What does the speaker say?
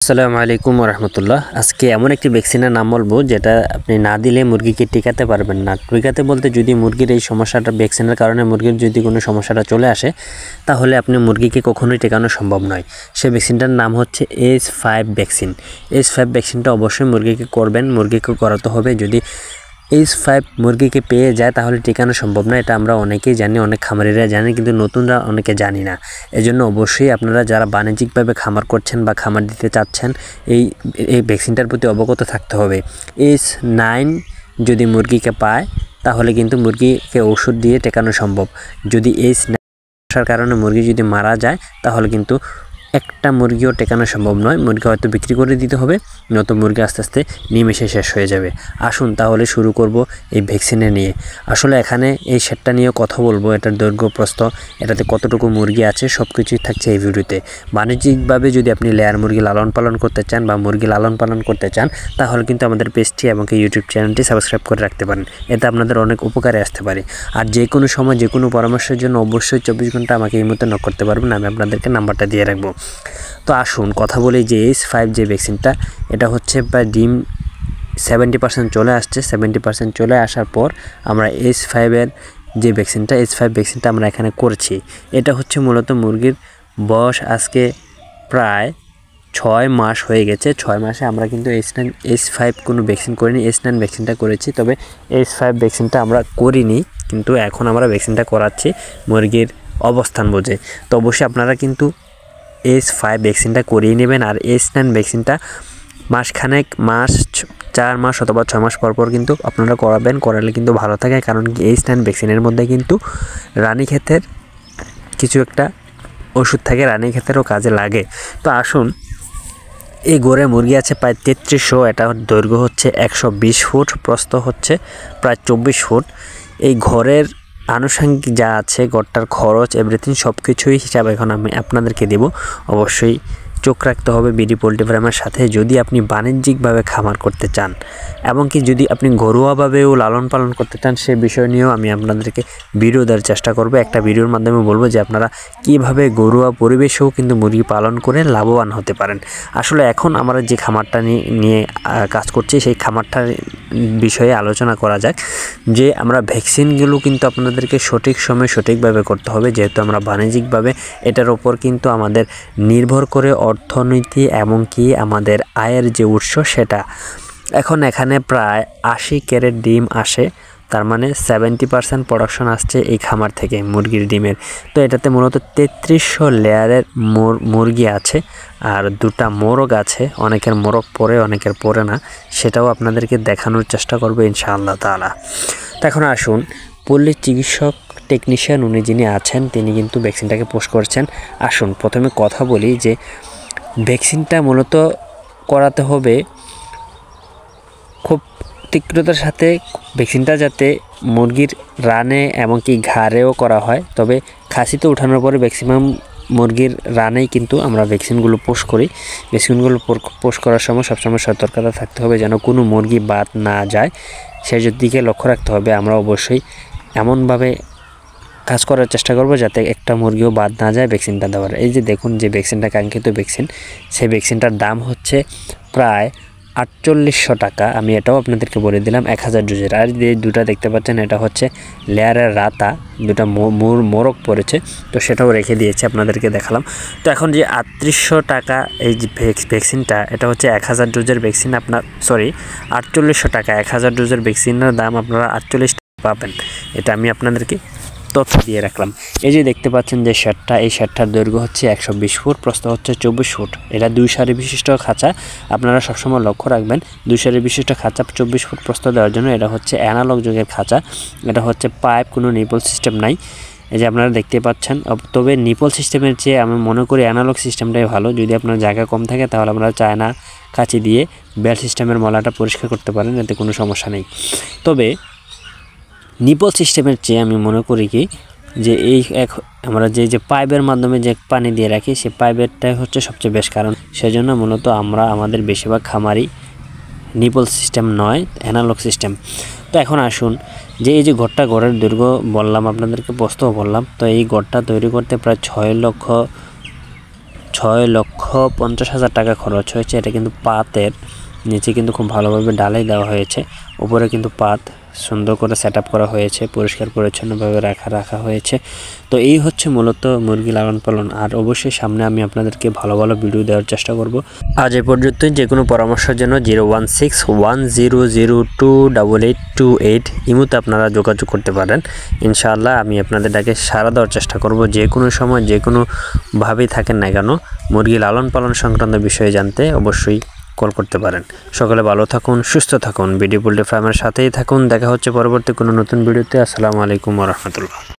আসসালামু আলাইকুম রহমতুল্লাহ। আজকে এমন একটি ভ্যাকসিনের নাম বলবো যেটা আপনি না দিলে মুরগিকে টিকাতে পারবেন না। টিকাতে বলতে যদি মুরগির এই সমস্যাটা ভ্যাকসিনের কারণে মুরগির যদি কোনো সমস্যাটা চলে আসে তাহলে আপনি মুরগিকে কখনোই টিকানো সম্ভব নয়। সেই ভ্যাকসিনটার নাম হচ্ছে H5 ভ্যাকসিন। H5 ভ্যাকসিনটা অবশ্যই মুরগিকে করবেন, মুরগিকে করাতে হবে। যদি H5 মুরগিকে পেয়ে যায় তাহলে টিকানো সম্ভব না, এটা আমরা অনেকেই জানি, অনেক খামারিরা জানে, কিন্তু নতুনরা অনেকে জানি না। এজন্য অবশ্যই আপনারা যারা বাণিজ্যিকভাবে খামার করছেন বা খামার দিতে চাচ্ছেন এই ভ্যাকসিনটার প্রতি অবগত থাকতে হবে। H9 যদি মুরগিকে পায় তাহলে কিন্তু মুরগিকে ওষুধ দিয়ে টেকানো সম্ভব। যদি H9 আসার কারণে মুরগি যদি মারা যায় তাহলে কিন্তু একটা মুরগিও টেকানো সম্ভব নয়, মুরগি হয়তো বিক্রি করে দিতে হবে, নয়তো মুরগি আস্তে আস্তে নিমেষে শেষ হয়ে যাবে। আসুন তাহলে শুরু করব এই ভ্যাকসিনে নিয়ে। আসলে এখানে এই সেটটা নিয়ে কথা বলবো, এটার দৈর্ঘ্য প্রস্থ, এটাতে কতটুকু মুরগি আছে সব কিছুই থাকছে এই ভিডিওতে। বাণিজ্যিকভাবে যদি আপনি লেয়ার মুরগি লালন পালন করতে চান বা মুরগি লালন পালন করতে চান তাহলে কিন্তু আমাদের পেজটি এবং ইউটিউব চ্যানেলটি সাবস্ক্রাইব করে রাখতে পারেন, এতে আপনাদের অনেক উপকারে আসতে পারে। আর যে কোনো সময় যে কোনো পরামর্শের জন্য অবশ্যই 24 ঘন্টা আমাকে এই মুহূর্তে নক করতে পারবেন, আমি আপনাদেরকে নাম্বারটা দিয়ে রাখবো। তো আসুন কথা বলি যে H5 যে ভ্যাকসিনটা, এটা হচ্ছে প্রায় ডিম 70% চলে আসছে। 70% চলে আসার পর আমরা H5 এর যে ভ্যাকসিনটা, H5 ভ্যাকসিনটা আমরা এখানে করছি। এটা হচ্ছে মূলত মুরগির বয়স আজকে প্রায় 6 মাস হয়ে গেছে। 6 মাসে আমরা কিন্তু H5 কোনো ভ্যাকসিন করিনি, H9 ভ্যাকসিনটা করেছি। তবে H5 ভ্যাকসিনটা আমরা করিনি, কিন্তু এখন আমরা ভ্যাকসিনটা করাচ্ছি মুরগির অবস্থান বুঝে। তো অবশ্যই আপনারা কিন্তু H5 ভ্যাকসিনটা করিয়ে নেবেন। আর H9 ভ্যাকসিনটা মাসখানেক, 4 মাস অথবা 6 মাস পর পর কিন্তু আপনারা করাবেন, করালে কিন্তু ভালো থাকে। কারণ কি H9 ভ্যাকসিনের মধ্যে কিন্তু রানীক্ষেতের কিছু একটা ওষুধ থাকে, রানীক্ষেতেরও কাজে লাগে। তো আসুন, এই গড়ে মুরগি আছে প্রায় 3300, এটা দৈর্ঘ্য হচ্ছে 120 ফুট, প্রস্থ হচ্ছে প্রায় 24 ফুট। এই ঘরের আনুষঙ্গিক যা আছে, ঘরটার খরচ এভরিথিং সব কিছুই হিসাব এখন আমি আপনাদেরকে দেব। অবশ্যই চোখ রাখতে হবে বিডি পোল্ট্রি ফার্মের সাথে যদি আপনি বাণিজ্যিকভাবে খামার করতে চান, এবং কি যদি আপনি ঘরোয়াভাবেও লালন পালন করতে চান সে বিষয় নিয়েও আমি আপনাদেরকে ভিডিও দেওয়ার চেষ্টা করব। একটা ভিডিওর মাধ্যমে বলবো যে আপনারা কিভাবে ঘরোয়া পরিবেশেও কিন্তু মুরগি পালন করে লাভবান হতে পারেন। আসলে এখন আমরা যে খামারটা নিয়ে কাজ করছি সেই খামারটার বিষয়ে আলোচনা করা যাক। যে আমরা ভ্যাকসিনগুলো কিন্তু আপনাদেরকে সঠিক সময়ে সঠিকভাবে করতে হবে, যেহেতু আমরা বাণিজ্যিকভাবে এটার ওপর কিন্তু আমাদের নির্ভর করে অর্থনীতি এবং কি আমাদের আয়ের যে উৎস সেটা। এখন এখানে প্রায় 80 ক্যারেট ডিম আসে, তার মানে 70% প্রোডাকশন আসছে এই খামার থেকে মুরগির ডিমের। তো এটাতে মূলত 3300 লেয়ারের মুরগি আছে, আর 2টা মোরগ আছে। অনেকের মোরগ পরে, অনেকের পরে না, সেটাও আপনাদেরকে দেখানোর চেষ্টা করবো ইনশাআল্লাহ তাআলা। তো এখন আসুন, পল্লী চিকিৎসক টেকনিশিয়ান উনি যিনি আছেন তিনি কিন্তু ভ্যাকসিনটাকে পোস্ট করছেন। আসুন প্রথমে কথা বলি যে ভ্যাকসিনটা মূলত করাতে হবে খুব তীব্রতার সাথে, ভ্যাকসিনটা যাতে মুরগির রানে এবং কি ঘাড়েও করা হয়। তবে খাসিতে ওঠানোর পরে ম্যাক্সিমাম মুরগির রানেই কিন্তু আমরা ভ্যাকসিনগুলো পোস্ট করি। ভ্যাকসিনগুলো পোস্ট করার সময় সবসময় সতর্কতা থাকতে হবে যেন কোনো মুরগি বাদ না যায়, সেই দিকে লক্ষ্য রাখতে হবে। আমরা অবশ্যই এমনভাবে কাজ করার চেষ্টা করব যাতে একটা মুরগিও বাদ না যায় ভ্যাকসিনটা দেওয়ার। এই যে দেখুন যে ভ্যাকসিনটা কাঙ্ক্ষিত ভ্যাকসিন, সেই ভ্যাকসিনটার দাম হচ্ছে প্রায় 4800 টাকা। আমি এটাও আপনাদেরকে বলে দিলাম 1000 ডোজের। আর যে 2টা দেখতে পাচ্ছেন এটা হচ্ছে লেয়ারের রাতা, 2টা মোরগ পড়েছে, তো সেটাও রেখে দিয়েছে আপনাদেরকে দেখালাম। তো এখন যে 3800 টাকা এই যে ভ্যাকসিনটা, এটা হচ্ছে 1000 ডোজের ভ্যাকসিন। আপনার 4800 টাকা 1000 ডোজের ভ্যাকসিনের দাম আপনারা 48 টাকা পাবেন, এটা আমি আপনাদেরকে তথ্য দিয়ে রাখলাম। এই যে দেখতে পাচ্ছেন যে শার্টটা, এই শার্টটার দৈর্ঘ্য হচ্ছে 120 ফুট, প্রস্থ হচ্ছে 24 ফুট। এটা 2 সারি বিশিষ্ট খাঁচা, আপনারা সবসময় লক্ষ্য রাখবেন 2 সারি বিশিষ্ট খাঁচা 24 ফুট প্রস্থ দেওয়ার জন্য। এটা হচ্ছে অ্যানালগ যুগের খাঁচা, এটা হচ্ছে পাইপ, কোনো নিপল সিস্টেম নাই। এই যে আপনারা দেখতে পাচ্ছেন। তবে নিপল সিস্টেমের চেয়ে আমি মনে করি অ্যানালগ সিস্টেমটাই ভালো। যদি আপনার জায়গা কম থাকে তাহলে আপনারা চায়না কাঁচি দিয়ে বেল সিস্টেমের মলাটা পরিষ্কার করতে পারেন, এতে কোনো সমস্যা নেই। তবে নিপল সিস্টেমের চেয়ে আমি মনে করি কি যে আমরা যে পাইপের মাধ্যমে যে পানি দিয়ে রাখি সেই পাইপেরটাই হচ্ছে সবচেয়ে বেশ। কারণ সেজন্য মূলত আমরা আমাদের বেশিরভাগ খামারি নিপল সিস্টেম নয়, অ্যানালগ সিস্টেম। তো এখন আসুন যে এই যে ঘরের দৈর্ঘ্য বললাম আপনাদেরকে, প্রস্থ বললাম। তো এই ঘরটা তৈরি করতে প্রায় 6 লক্ষ 6,50,000 টাকা খরচ হয়েছে। এটা কিন্তু পাতের নিচে কিন্তু খুব ভালোভাবে ঢালাই দেওয়া হয়েছে, উপরে কিন্তু পাত সুন্দর করে সেট আপ করা হয়েছে, পরিষ্কার পরিচ্ছন্নভাবে রাখা হয়েছে। তো এই হচ্ছে মূলত মুরগি লালন পালন। আর অবশ্যই সামনে আমি আপনাদেরকে ভালো ভালো ভিডিও দেওয়ার চেষ্টা করব। আজ এ পর্যন্তই। যে কোনো পরামর্শের জন্য 01610028828 ইমুতে আপনারা যোগাযোগ করতে পারেন। ইনশাআল্লাহ আমি আপনাদের ডাকে সাড়া দেওয়ার চেষ্টা করব। যে কোনো সময় যে কোনোভাবেই থাকেন না কেন, মুরগি লালন পালন সংক্রান্ত বিষয়ে জানতে অবশ্যই কল করতে পারেন। সকলে ভালো থাকুন, সুস্থ থাকুন, বিডি পোল্ট্রি ফার্মের সাথেই থাকুন। দেখা হচ্ছে পরবর্তী কোনো নতুন ভিডিওতে। আসসালামু আলাইকুম ওয়া রাহমাতুল্লাহ।